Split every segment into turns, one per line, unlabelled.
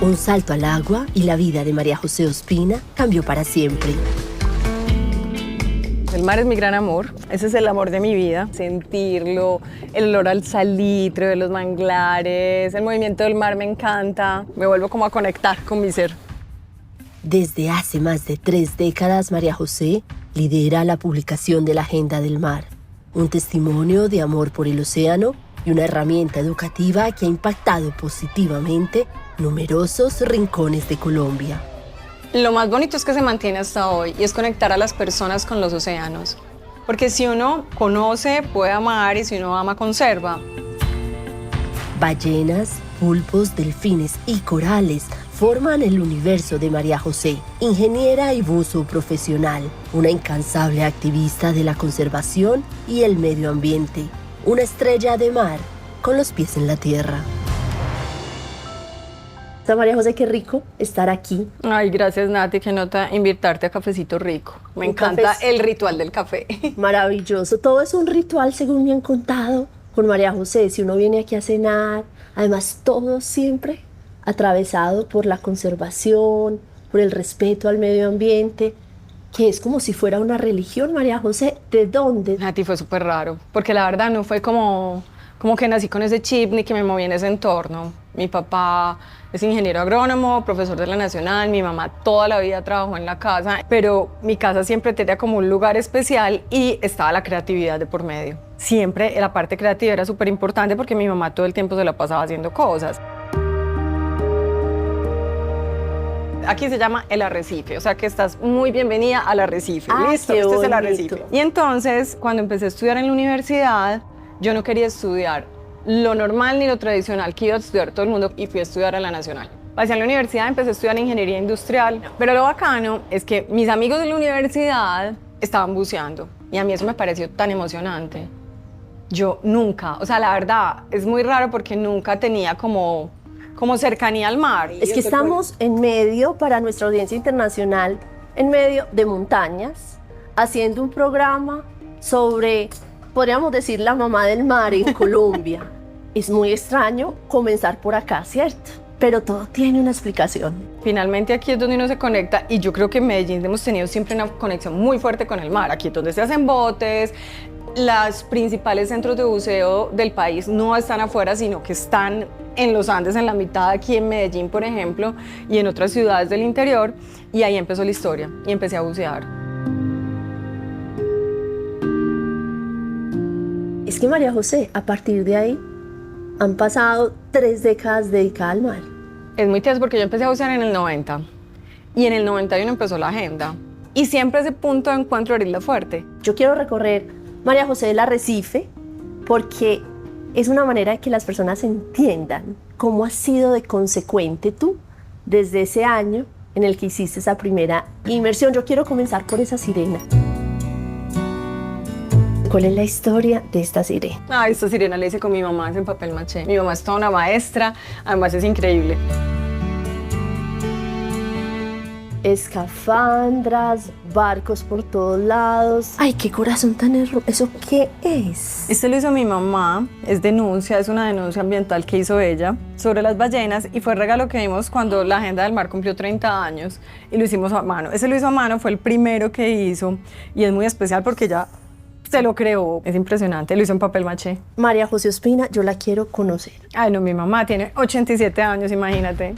Un salto al agua y la vida de María José Ospina cambió para siempre.
El mar es mi gran amor, ese es el amor de mi vida. Sentirlo, el olor al salitre de los manglares, el movimiento del mar me encanta. Me vuelvo como a conectar con mi ser.
Desde hace más de 3 décadas, María José lidera la publicación de la Agenda del Mar, un testimonio de amor por el océano y una herramienta educativa que ha impactado positivamente numerosos rincones de Colombia.
Lo más bonito es que se mantiene hasta hoy y es conectar a las personas con los océanos. Porque si uno conoce, puede amar y si uno ama, conserva.
Ballenas, pulpos, delfines y corales forman el universo de María José, ingeniera y buzo profesional, una incansable activista de la conservación y el medio ambiente, una estrella de mar con los pies en la tierra. María José, qué rico estar aquí.
Ay, gracias Nati, que nota invitarte a Cafecito Rico. Me encanta el ritual del café.
Maravilloso, todo es un ritual según me han contado con María José. Si uno viene aquí a cenar, además todo siempre atravesado por la conservación, por el respeto al medio ambiente, que es como si fuera una religión. María José, ¿de dónde?
Nati, fue súper raro, porque la verdad no fue como que nací con ese chip ni que me moví en ese entorno. Mi papá es ingeniero agrónomo, profesor de la Nacional, mi mamá toda la vida trabajó en la casa, pero mi casa siempre tenía como un lugar especial y estaba la creatividad de por medio. Siempre la parte creativa era súper importante porque mi mamá todo el tiempo se la pasaba haciendo cosas. Aquí se llama El Arrecife, o sea que estás muy bienvenida al Arrecife. ¿Listo? Este es el Arrecife. Y entonces, cuando empecé a estudiar en la universidad, yo no quería estudiar lo normal ni lo tradicional que iba a estudiar todo el mundo y fui a estudiar a la Nacional. Pasé a la universidad, empecé a estudiar ingeniería industrial, pero lo bacano es que mis amigos de la universidad estaban buceando y a mí eso me pareció tan emocionante. Yo nunca, o sea, la verdad, es muy raro porque nunca tenía como cercanía al mar.
Es que estamos en medio, para nuestra audiencia internacional, en medio de montañas, haciendo un programa sobre, podríamos decir, la mamá del mar en Colombia. Es muy extraño comenzar por acá, ¿cierto? Pero todo tiene una explicación.
Finalmente aquí es donde uno se conecta y yo creo que en Medellín hemos tenido siempre una conexión muy fuerte con el mar. Aquí es donde se hacen botes. Los principales centros de buceo del país no están afuera, sino que están en los Andes, en la mitad, aquí en Medellín, por ejemplo, y en otras ciudades del interior. Y ahí empezó la historia y empecé a bucear.
Es que María José, a partir de ahí, han pasado 3 décadas dedicadas al mar.
Es muy tieso porque yo empecé a bucear en el 90 y en el 91 empezó la agenda. Y siempre ese punto de encuentro era Isla Fuerte.
Yo quiero recorrer María José del Arrecife porque es una manera de que las personas entiendan cómo has sido de consecuente tú desde ese año en el que hiciste esa primera inmersión. Yo quiero comenzar por esa sirena. ¿Cuál es la historia de esta sirena?
Esta sirena la hice con mi mamá, es en papel maché. Mi mamá es toda una maestra, además es increíble.
Escafandras, barcos por todos lados. ¡Ay, qué corazón tan hermoso! ¿Eso qué es?
Este lo hizo mi mamá, es denuncia, es una denuncia ambiental que hizo ella sobre las ballenas y fue el regalo que dimos cuando la Agenda del Mar cumplió 30 años y lo hicimos a mano. Ese lo hizo a mano, fue el primero que hizo y es muy especial porque ella se lo creó, es impresionante, lo hizo en papel maché.
María José Ospina, yo la quiero conocer.
Ay, no, mi mamá tiene 87 años, imagínate.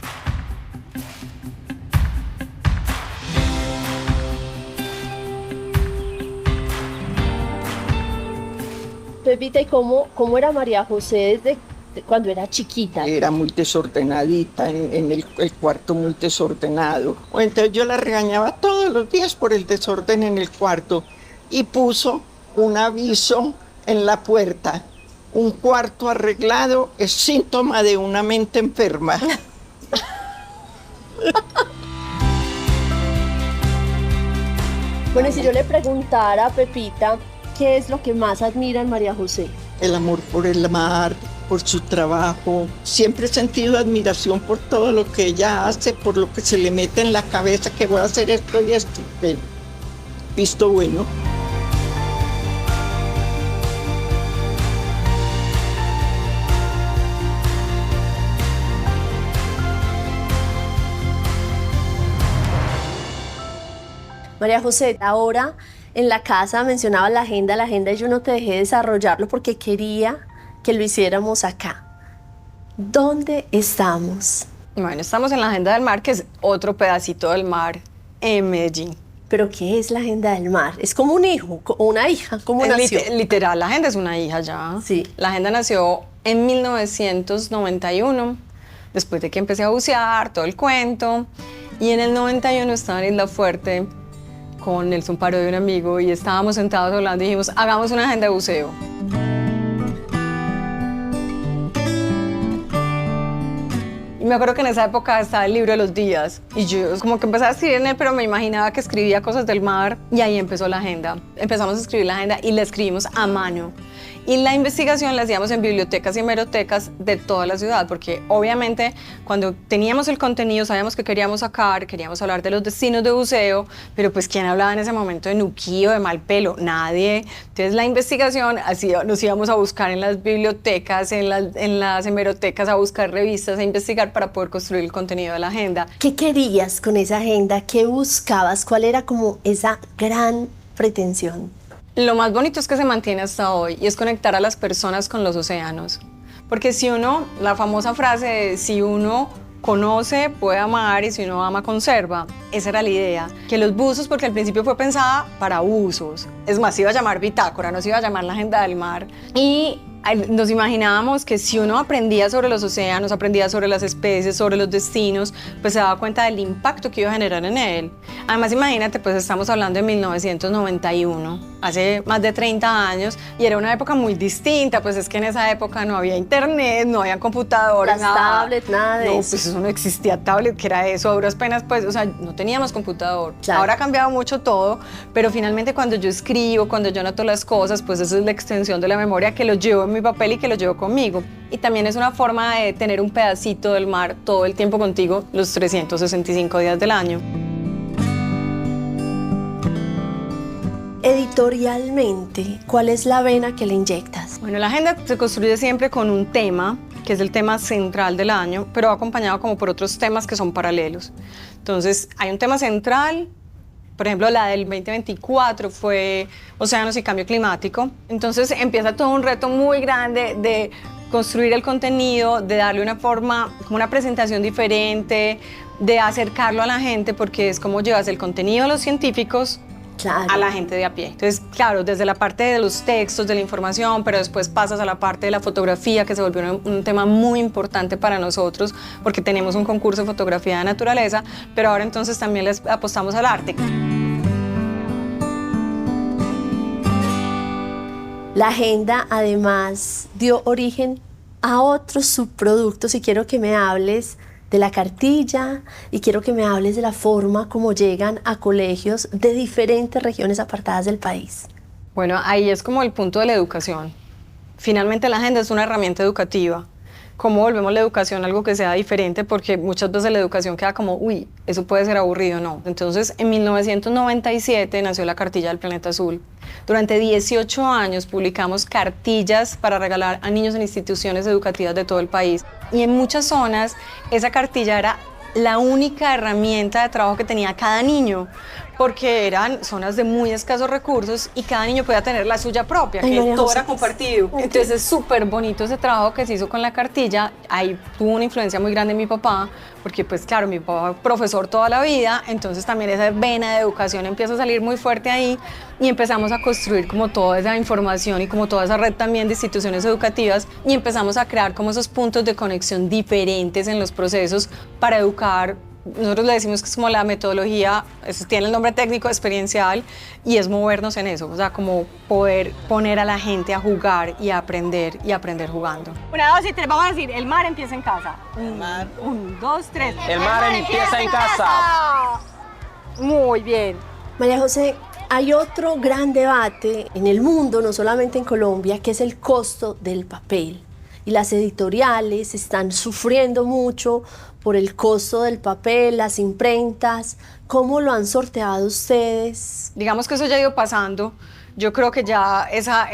Pepita, ¿y cómo era María José desde cuando era chiquita?
Era muy desordenadita, en el cuarto muy desordenado. Entonces yo la regañaba todos los días por el desorden en el cuarto y puso un aviso en la puerta. Un cuarto arreglado es síntoma de una mente enferma.
Bueno, y si yo le preguntara a Pepita, ¿qué es lo que más admira en María José?
El amor por el mar, por su trabajo. Siempre he sentido admiración por todo lo que ella hace, por lo que se le mete en la cabeza que voy a hacer esto y esto. Visto bueno.
María José, ahora en la casa mencionabas la agenda y yo no te dejé desarrollarlo porque quería que lo hiciéramos acá. ¿Dónde estamos?
Bueno, estamos en la Agenda del Mar, que es otro pedacito del mar en Medellín.
¿Pero qué es la Agenda del Mar? ¿Es como un hijo o una hija? ¿Cómo nació?
Literal, la agenda es una hija ya.
Sí.
La agenda nació en 1991, después de que empecé a bucear, todo el cuento. Y en el 91 estaba en Isla Fuerte con Nelson Parodi, un amigo, y estábamos sentados hablando y dijimos, hagamos una agenda de buceo. Y me acuerdo que en esa época estaba el libro de los días y yo como que empecé a escribir en él, pero me imaginaba que escribía cosas del mar y ahí empezó la agenda. Empezamos a escribir la agenda y la escribimos a mano. Y la investigación la hacíamos en bibliotecas y hemerotecas de toda la ciudad, porque obviamente cuando teníamos el contenido sabíamos que queríamos sacar, queríamos hablar de los destinos de buceo, pero pues ¿quién hablaba en ese momento de Nuquillo, de Malpelo? Nadie. Entonces la investigación, así nos íbamos a buscar en las bibliotecas, en las hemerotecas, a buscar revistas, a investigar para poder construir el contenido de la agenda.
¿Qué querías con esa agenda? ¿Qué buscabas? ¿Cuál era como esa gran pretensión?
Lo más bonito es que se mantiene hasta hoy y es conectar a las personas con los océanos. Porque si uno, la famosa frase de si uno conoce, puede amar y si uno ama, conserva. Esa era la idea. Que los buzos, porque al principio fue pensada para buzos. Es más, se iba a llamar Bitácora, no se iba a llamar la Agenda del Mar. Y nos imaginábamos que si uno aprendía sobre los océanos, aprendía sobre las especies, sobre los destinos, pues se daba cuenta del impacto que iba a generar en él. Además, imagínate, pues estamos hablando de 1991, hace más de 30 años, y era una época muy distinta, pues es que en esa época no había internet, no había computadoras,
las tablets, nada de
no,
eso.
pues eso no existía tablet, que era eso, a duras penas, pues, o sea, no teníamos computador.
Claro.
Ahora ha cambiado mucho todo, pero finalmente cuando yo escribo, cuando yo anoto las cosas, pues esa es la extensión de la memoria que lo llevo en mi papel y que lo llevo conmigo. Y también es una forma de tener un pedacito del mar todo el tiempo contigo, los 365 días del año.
Editorialmente, ¿cuál es la vena que le inyectas?
Bueno, la agenda se construye siempre con un tema, que es el tema central del año, pero acompañado como por otros temas que son paralelos. Entonces, hay un tema central. Por ejemplo, la del 2024 fue Océanos y Cambio Climático. Entonces empieza todo un reto muy grande de construir el contenido, de darle una forma, como una presentación diferente, de acercarlo a la gente, porque es como llevas el contenido de los científicos a la gente de a pie. Entonces, claro, desde la parte de los textos, de la información, pero después pasas a la parte de la fotografía, que se volvió un tema muy importante para nosotros, porque tenemos un concurso de fotografía de naturaleza, pero ahora entonces también les apostamos al arte.
La agenda además dio origen a otros subproductos y quiero que me hables de la cartilla y quiero que me hables de la forma como llegan a colegios de diferentes regiones apartadas del país.
Bueno, ahí es como el punto de la educación. Finalmente la agenda es una herramienta educativa. ¿Cómo volvemos la educación a algo que sea diferente? Porque muchas veces la educación queda como, uy, eso puede ser aburrido, no. Entonces, en 1997 nació la Cartilla del Planeta Azul. Durante 18 años publicamos cartillas para regalar a niños en instituciones educativas de todo el país. Y en muchas zonas, esa cartilla era la única herramienta de trabajo que tenía cada niño, porque eran zonas de muy escasos recursos y cada niño podía tener la suya propia, que todo era compartido. Entonces es súper bonito ese trabajo que se hizo con la cartilla. Ahí tuvo una influencia muy grande mi papá, porque pues claro, mi papá profesor toda la vida, entonces también esa vena de educación empieza a salir muy fuerte ahí y empezamos a construir como toda esa información y como toda esa red también de instituciones educativas y empezamos a crear como esos puntos de conexión diferentes en los procesos para educar. Nosotros le decimos que es como la metodología, eso tiene el nombre técnico, experiencial, y es movernos en eso, o sea, como poder poner a la gente a jugar y a aprender jugando.
1, 2 y 3, vamos a decir, el mar empieza en casa. 1, 2, 3.
El mar empieza en casa.
Muy bien.
María José, hay otro gran debate en el mundo, no solamente en Colombia, que es el costo del papel. Y las editoriales están sufriendo mucho por el costo del papel, las imprentas. ¿Cómo lo han sorteado ustedes?
Digamos que eso ya ha ido pasando. Yo creo que ya esa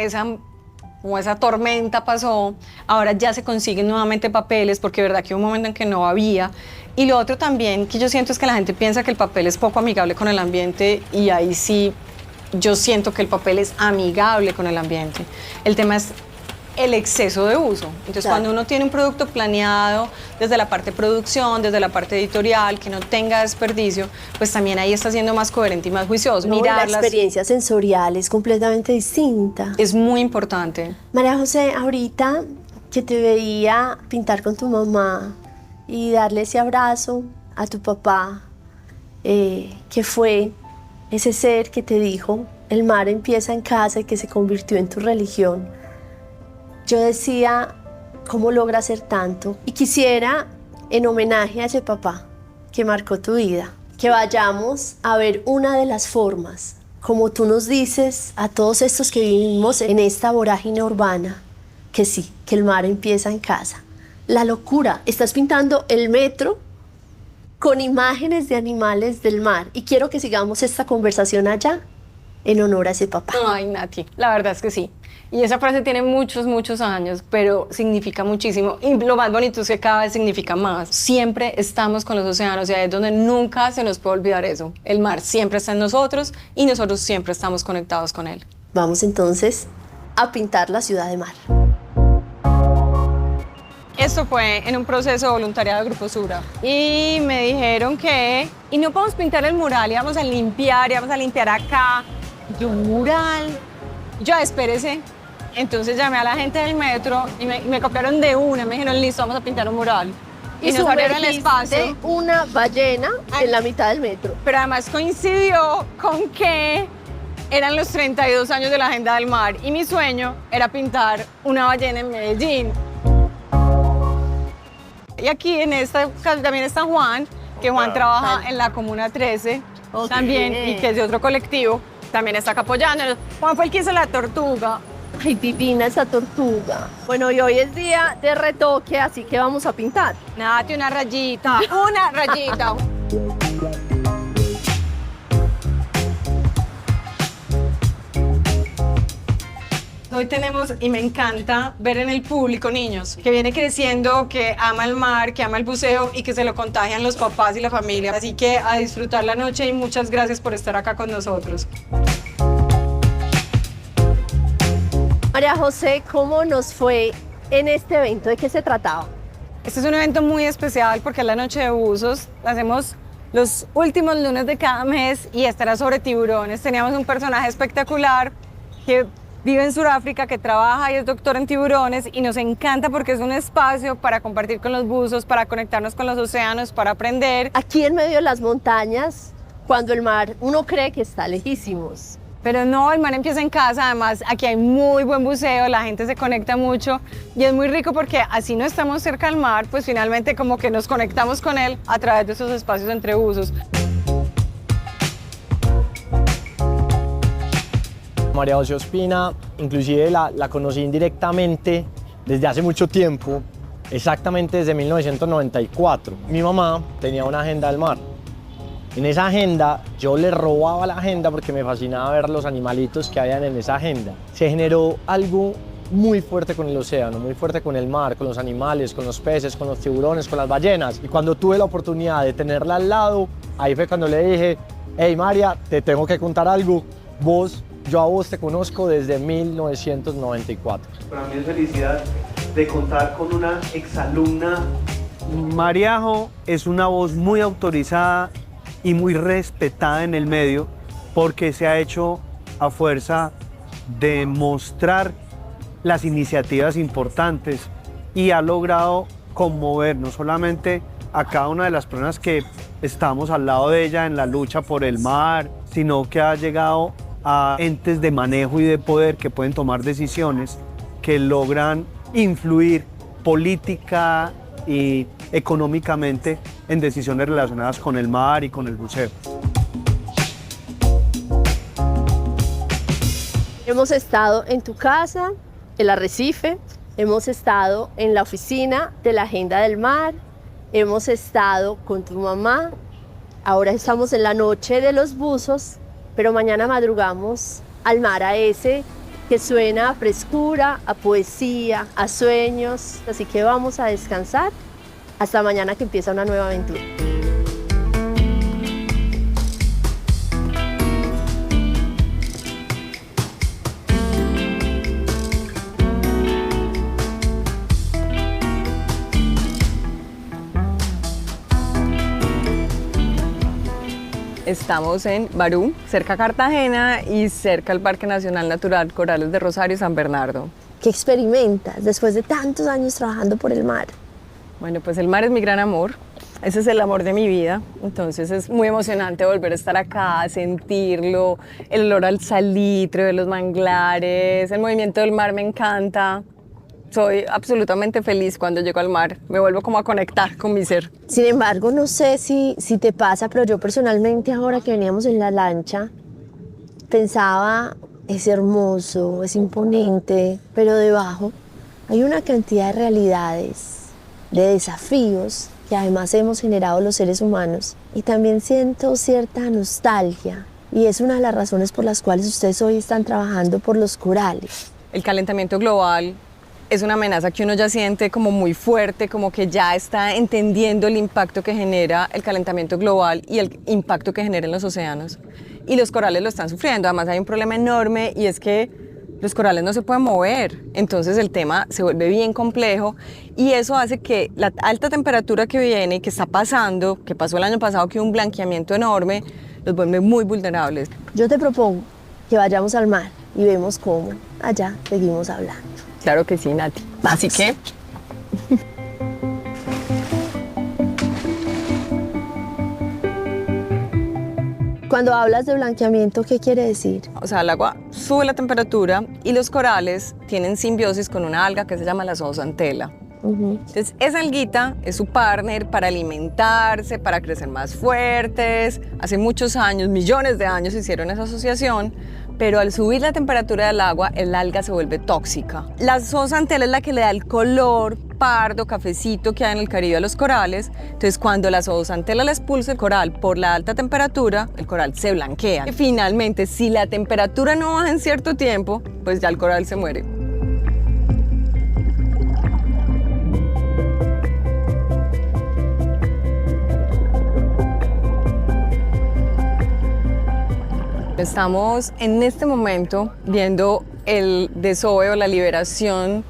como esa tormenta pasó, ahora ya se consiguen nuevamente papeles, porque de verdad que hubo un momento en que no había. Y lo otro también que yo siento es que la gente piensa que el papel es poco amigable con el ambiente, y ahí sí yo siento que el papel es amigable con el ambiente. El tema es el exceso de uso. Entonces, claro, cuando uno tiene un producto planeado desde la parte de producción, desde la parte editorial, que no tenga desperdicio, pues también ahí está siendo más coherente y más juicioso.
No, la experiencia sensorial es completamente distinta.
Es muy importante.
María José, ahorita que te veía pintar con tu mamá y darle ese abrazo a tu papá, que fue ese ser que te dijo, el mar empieza en casa y que se convirtió en tu religión. Yo decía, ¿cómo logra hacer tanto? Y quisiera, en homenaje a ese papá que marcó tu vida, que vayamos a ver una de las formas, como tú nos dices a todos estos que vivimos en esta vorágine urbana, que sí, que el mar empieza en casa. La locura, estás pintando el metro con imágenes de animales del mar, y quiero que sigamos esta conversación allá en honor a ese papá.
Ay, Nati, la verdad es que sí. Y esa frase tiene muchos, muchos años, pero significa muchísimo. Y lo más bonito es que cada vez significa más. Siempre estamos con los océanos, y ahí es donde nunca se nos puede olvidar eso. El mar siempre está en nosotros y nosotros siempre estamos conectados con él.
Vamos entonces a pintar la ciudad de mar.
Esto fue en un proceso de voluntariado de Grupo Sura. Y me dijeron que, y no podemos pintar el mural, íbamos a limpiar acá. Yo, mural. Yo, espérese. Entonces llamé a la gente del metro y me copiaron de una. Me dijeron, listo, vamos a pintar un mural. Y nos abrieron el espacio.
Una ballena en la mitad del metro.
Pero además coincidió con que eran los 32 años de la Agenda del Mar. Y mi sueño era pintar una ballena en Medellín. Y aquí en esta también está Juan, que Juan trabaja en la Comuna 13 también, y que es de otro colectivo. También está acá apoyándonos. Juan fue el que hizo la tortuga.
Ay, divina esa tortuga. Bueno, y hoy es día de retoque, así que vamos a pintar.
Nati, una rayita, una rayita. Hoy tenemos, y me encanta ver en el público niños que viene creciendo, que ama el mar, que ama el buceo y que se lo contagian los papás y la familia. Así que a disfrutar la noche, y muchas gracias por estar acá con nosotros.
María José, ¿cómo nos fue en este evento? ¿De qué se trataba?
Este es un evento muy especial porque es la noche de buzos. La hacemos los últimos lunes de cada mes y esta era sobre tiburones. Teníamos un personaje espectacular que vive en Sudáfrica, que trabaja y es doctor en tiburones, y nos encanta porque es un espacio para compartir con los buzos, para conectarnos con los océanos, para aprender.
Aquí en medio de las montañas, cuando el mar uno cree que está lejísimos.
Pero no, el mar empieza en casa. Además, aquí hay muy buen buceo, la gente se conecta mucho y es muy rico porque así no estamos cerca al mar, pues finalmente como que nos conectamos con él a través de esos espacios entre buzos.
María José Ospina, inclusive la conocí indirectamente desde hace mucho tiempo, exactamente desde 1994. Mi mamá tenía una agenda del mar. En esa agenda yo le robaba la agenda porque me fascinaba ver los animalitos que habían en esa agenda. Se generó algo muy fuerte con el océano, muy fuerte con el mar, con los animales, con los peces, con los tiburones, con las ballenas. Y cuando tuve la oportunidad de tenerla al lado, ahí fue cuando le dije, hey María, te tengo que contar algo. Yo a vos te conozco desde 1994.
Para mí es felicidad de contar con una exalumna. Mariajo es una voz muy autorizada y muy respetada en el medio porque se ha hecho a fuerza de mostrar las iniciativas importantes y ha logrado conmover no solamente a cada una de las personas que estamos al lado de ella en la lucha por el mar, sino que ha llegado a entes de manejo y de poder que pueden tomar decisiones que logran influir política y económicamente en decisiones relacionadas con el mar y con el buceo.
Hemos estado en tu casa, el Arrecife, hemos estado en la oficina de la Agenda del Mar, hemos estado con tu mamá, ahora estamos en la noche de los buzos, pero mañana madrugamos al mar, a ese que suena a frescura, a poesía, a sueños. Así que vamos a descansar hasta mañana que empieza una nueva aventura.
Estamos en Barú, cerca a Cartagena y cerca al Parque Nacional Natural Corales de Rosario y San Bernardo.
¿Qué experimentas después de tantos años trabajando por el mar?
Bueno, pues el mar es mi gran amor. Ese es el amor de mi vida. Entonces es muy emocionante volver a estar acá, sentirlo, el olor al salitre de los manglares, el movimiento del mar me encanta. Soy absolutamente feliz cuando llego al mar, me vuelvo como a conectar con mi ser.
Sin embargo, no sé si te pasa, pero yo personalmente ahora que veníamos en la lancha, pensaba, es hermoso, es imponente, pero debajo hay una cantidad de realidades, de desafíos que además hemos generado los seres humanos. Y también siento cierta nostalgia, y es una de las razones por las cuales ustedes hoy están trabajando por los corales.
El calentamiento global es una amenaza que uno ya siente como muy fuerte, como que ya está entendiendo el impacto que genera el calentamiento global y el impacto que genera en los océanos. Y los corales lo están sufriendo. Además hay un problema enorme y es que los corales no se pueden mover. Entonces el tema se vuelve bien complejo y eso hace que la alta temperatura que viene y que está pasando, que pasó el año pasado, que hubo un blanqueamiento enorme, los vuelve muy vulnerables.
Yo te propongo que vayamos al mar y vemos cómo allá seguimos hablando.
Claro que sí, Nati.
Vamos.
Así que...
Cuando hablas de blanqueamiento, ¿qué quiere decir?
O sea, el agua sube la temperatura y los corales tienen simbiosis con una alga que se llama la zoozantela. Entonces, esa alguita es su partner para alimentarse, para crecer más fuertes. Hace muchos años, millones de años, hicieron esa asociación, pero al subir la temperatura del agua, el alga se vuelve tóxica. La zoozantela es la que le da el color pardo, cafecito que hay en el Caribe a los corales. Entonces, cuando la zoozantela le expulsa el coral por la alta temperatura, el coral se blanquea. Y finalmente, si la temperatura no baja en cierto tiempo, pues ya el coral se muere. Estamos en este momento viendo el desove o la liberación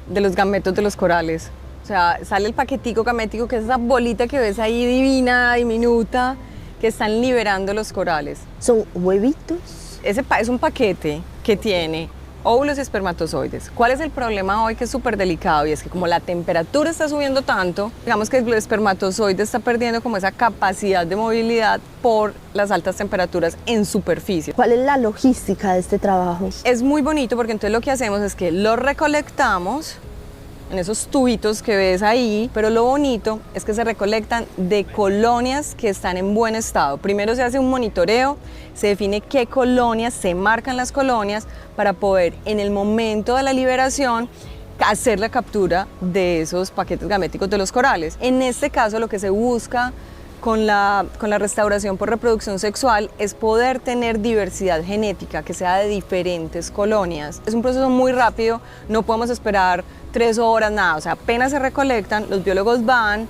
de los gametos de los corales. O sea, sale el paquetico gamético, que es esa bolita que ves ahí divina, diminuta, que están liberando los corales.
¿Son huevitos?
Ese es un paquete que tiene óvulos y espermatozoides. ¿Cuál es el problema hoy que es súper delicado? Y es que como la temperatura está subiendo tanto, digamos que el espermatozoide está perdiendo como esa capacidad de movilidad por las altas temperaturas en superficie.
¿Cuál es la logística de este trabajo?
Es muy bonito porque entonces lo que hacemos es que lo recolectamos en esos tubitos que ves ahí, pero lo bonito es que se recolectan de colonias que están en buen estado. Primero se hace un monitoreo, se define qué colonias, se marcan las colonias para poder en el momento de la liberación hacer la captura de esos paquetes gaméticos de los corales. En este caso lo que se busca con la restauración por reproducción sexual es poder tener diversidad genética que sea de diferentes colonias. Es un proceso muy rápido, no podemos esperar 3 horas, nada, o sea, apenas se recolectan, los biólogos van,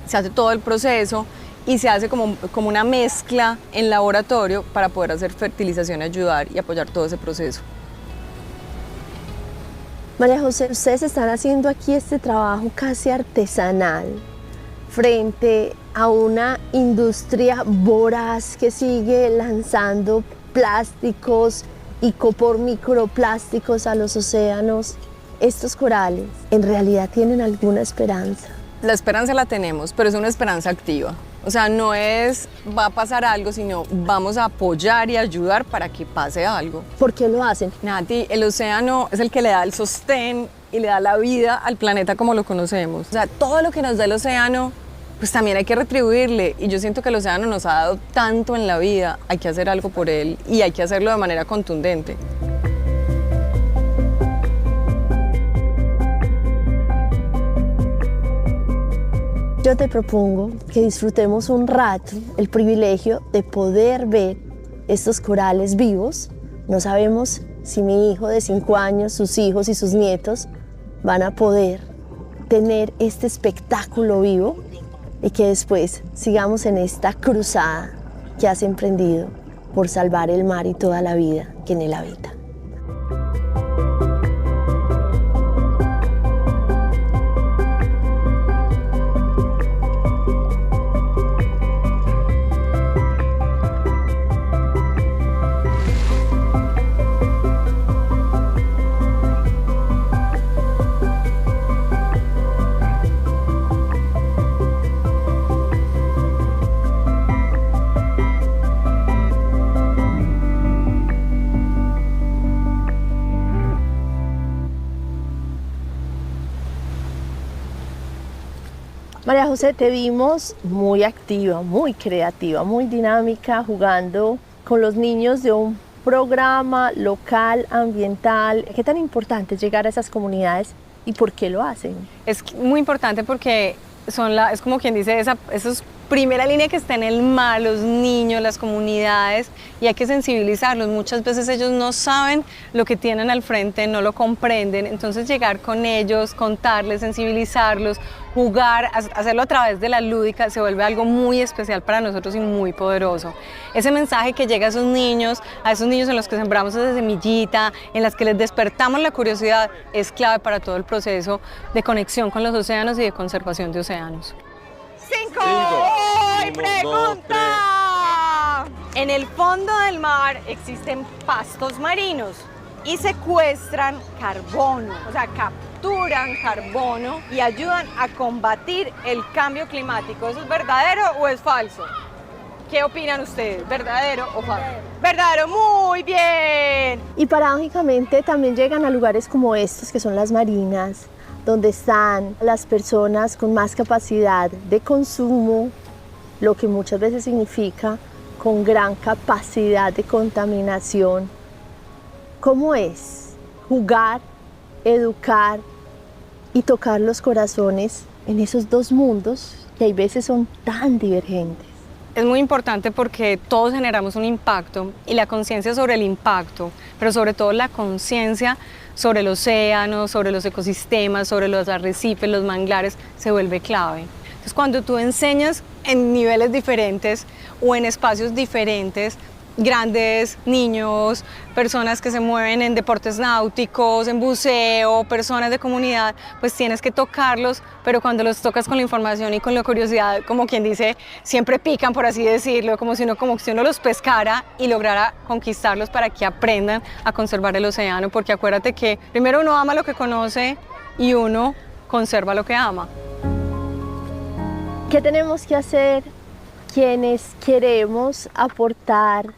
se hace todo el proceso y se hace como una mezcla en laboratorio para poder hacer fertilización, ayudar y apoyar todo ese proceso.
María José, ustedes están haciendo aquí este trabajo casi artesanal frente a una industria voraz que sigue lanzando plásticos y por microplásticos a los océanos. Estos corales, ¿en realidad tienen alguna esperanza?
La esperanza la tenemos, pero es una esperanza activa. O sea, no es va a pasar algo, sino vamos a apoyar y ayudar para que pase algo.
¿Por qué lo hacen?
Nati, el océano es el que le da el sostén y le da la vida al planeta como lo conocemos. O sea, todo lo que nos da el océano, pues también hay que retribuirle. Y yo siento que el océano nos ha dado tanto en la vida, hay que hacer algo por él y hay que hacerlo de manera contundente.
Yo te propongo que disfrutemos un rato el privilegio de poder ver estos corales vivos. No sabemos si mi hijo de 5 años, sus hijos y sus nietos van a poder tener este espectáculo vivo y que después sigamos en esta cruzada que has emprendido por salvar el mar y toda la vida que en él habita. María José, te vimos muy activa, muy creativa, muy dinámica, jugando con los niños de un programa local, ambiental. ¿Qué tan importante es llegar a esas comunidades y por qué lo hacen?
Es muy importante porque es como quien dice, esos primera línea que está en el mar, los niños, las comunidades, y hay que sensibilizarlos. Muchas veces ellos no saben lo que tienen al frente, no lo comprenden, entonces llegar con ellos, contarles, sensibilizarlos, jugar, hacerlo a través de la lúdica se vuelve algo muy especial para nosotros y muy poderoso. Ese mensaje que llega a esos niños en los que sembramos esa semillita, en las que les despertamos la curiosidad, es clave para todo el proceso de conexión con los océanos y de conservación de océanos.
5. ¡Hoy pregunta! En el fondo del mar existen pastos marinos y secuestran carbono, o sea, capturan carbono y ayudan a combatir el cambio climático. ¿Eso es verdadero o es falso? ¿Qué opinan ustedes? ¿Verdadero o falso? Verdadero, muy bien.
Y paradójicamente también llegan a lugares como estos, que son las marinas, donde están las personas con más capacidad de consumo, lo que muchas veces significa con gran capacidad de contaminación. ¿Cómo es jugar, educar y tocar los corazones en esos dos mundos que a veces son tan divergentes?
Es muy importante porque todos generamos un impacto y la conciencia sobre el impacto, pero sobre todo la conciencia sobre el océano, sobre los ecosistemas, sobre los arrecifes, los manglares, se vuelve clave. Entonces, cuando tú enseñas en niveles diferentes o en espacios diferentes, grandes, niños, personas que se mueven en deportes náuticos, en buceo, personas de comunidad, pues tienes que tocarlos, pero cuando los tocas con la información y con la curiosidad, como quien dice, siempre pican, por así decirlo, como si uno los pescara y lograra conquistarlos para que aprendan a conservar el océano, porque acuérdate que primero uno ama lo que conoce y uno conserva lo que ama.
¿Qué tenemos que hacer quienes queremos aportar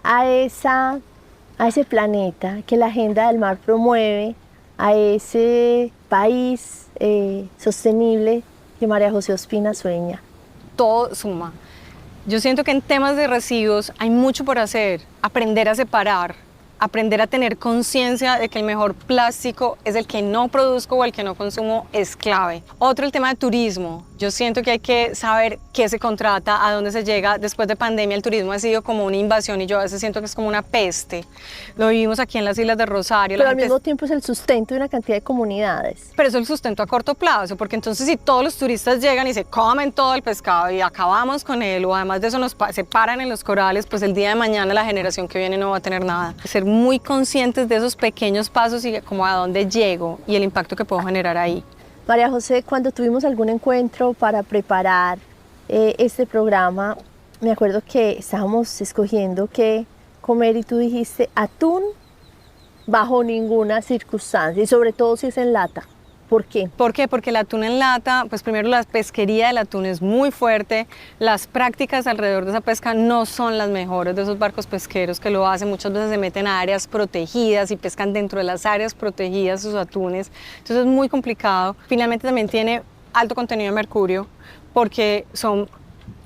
a ese planeta que la Agenda del Mar promueve, a ese país sostenible que María José Ospina sueña?
Todo suma. Yo siento que en temas de residuos hay mucho por hacer, aprender a separar, aprender a tener conciencia de que el mejor plástico es el que no produzco o el que no consumo, es clave. Otro, el tema de turismo. Yo siento que hay que saber qué se contrata, a dónde se llega. Después de pandemia el turismo ha sido como una invasión y yo a veces siento que es como una peste. Lo vivimos aquí en las Islas de Rosario.
Pero al mismo tiempo es el sustento de una cantidad de comunidades.
Pero eso es el sustento a corto plazo, porque entonces si todos los turistas llegan y se comen todo el pescado y acabamos con él, o además de eso se paran en los corales, pues el día de mañana la generación que viene no va a tener nada. Ser muy conscientes de esos pequeños pasos y como a dónde llego y el impacto que puedo generar ahí.
María José, cuando tuvimos algún encuentro para preparar este programa, me acuerdo que estábamos escogiendo qué comer y tú dijiste atún bajo ninguna circunstancia y sobre todo si es en lata. ¿Por qué?
¿Por qué? Porque el atún en lata, pues primero la pesquería del atún es muy fuerte, las prácticas alrededor de esa pesca no son las mejores de esos barcos pesqueros que lo hacen, muchas veces se meten a áreas protegidas y pescan dentro de las áreas protegidas sus atunes, entonces es muy complicado. Finalmente también tiene alto contenido de mercurio porque son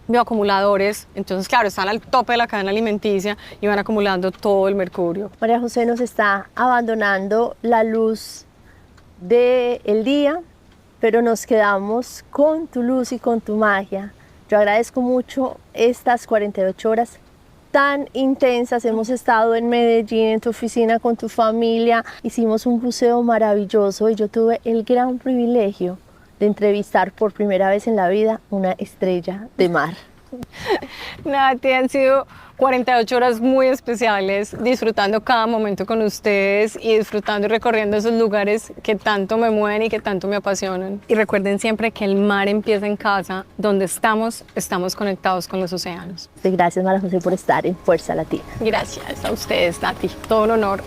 bioacumuladores, entonces claro, están al tope de la cadena alimenticia y van acumulando todo el mercurio.
María José nos está abandonando la luz del día, pero nos quedamos con tu luz y con tu magia. Yo agradezco mucho estas 48 horas tan intensas. Hemos estado en Medellín, en tu oficina con tu familia, hicimos un buceo maravilloso y yo tuve el gran privilegio de entrevistar por primera vez en la vida una estrella de mar.
Nati, han sido 48 horas muy especiales, disfrutando cada momento con ustedes y disfrutando y recorriendo esos lugares que tanto me mueven y que tanto me apasionan. Y recuerden siempre que el mar empieza en casa, donde estamos conectados con los océanos.
Gracias, María José, por estar en Fuerza Latina.
Gracias a ustedes, Nati, todo un honor.